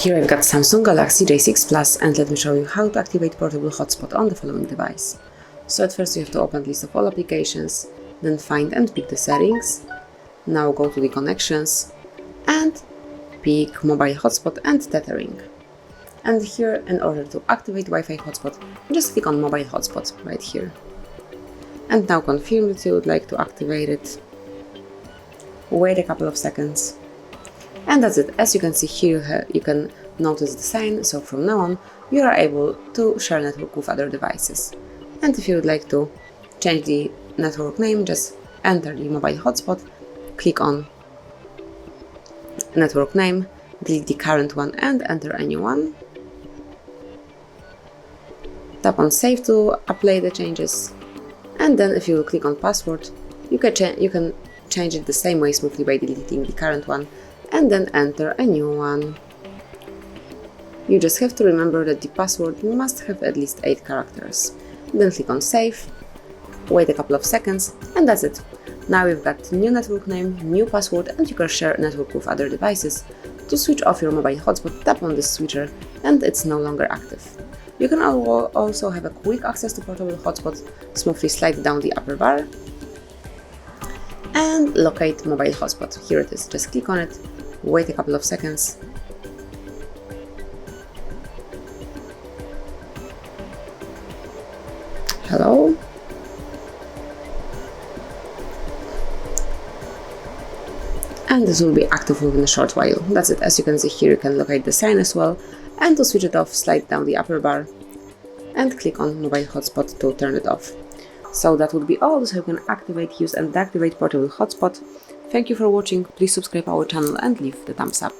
Here I've got Samsung Galaxy J6 Plus, and let me show you how to activate portable hotspot on the following device. So at first you have to open the list of all applications, then find and pick the settings. Now go to the connections and pick mobile hotspot and tethering. And here, in order to activate Wi-Fi hotspot, just click on mobile hotspot right here. And now confirm that you would like to activate it. Wait a couple of seconds. And that's it. As you can see here, you can notice the sign, so from now on you are able to share network with other devices. And if you would like to change the network name, just enter the mobile hotspot, click on network name, delete the current one and enter a new one. Tap on save to apply the changes, and then if you click on password, you can change it the same way smoothly by deleting the current one and then enter a new one. You just have to remember that the password must have at least 8 characters. Then click on save, wait a couple of seconds, and that's it. Now you've got new network name, new password, and you can share network with other devices. To switch off your mobile hotspot, tap on this switcher and it's no longer active. You can also have a quick access to portable hotspot. Smoothly slide down the upper bar and locate mobile hotspot. Here it is, just click on it, wait a couple of seconds. Hello? And this will be active within a short while. That's it. As you can see here, you can locate the sign as well. And to switch it off, slide down the upper bar and click on mobile hotspot to turn it off. So that would be all. This is how you can activate, use and deactivate portable hotspot. Thank you for watching. Please subscribe our channel and leave the thumbs up.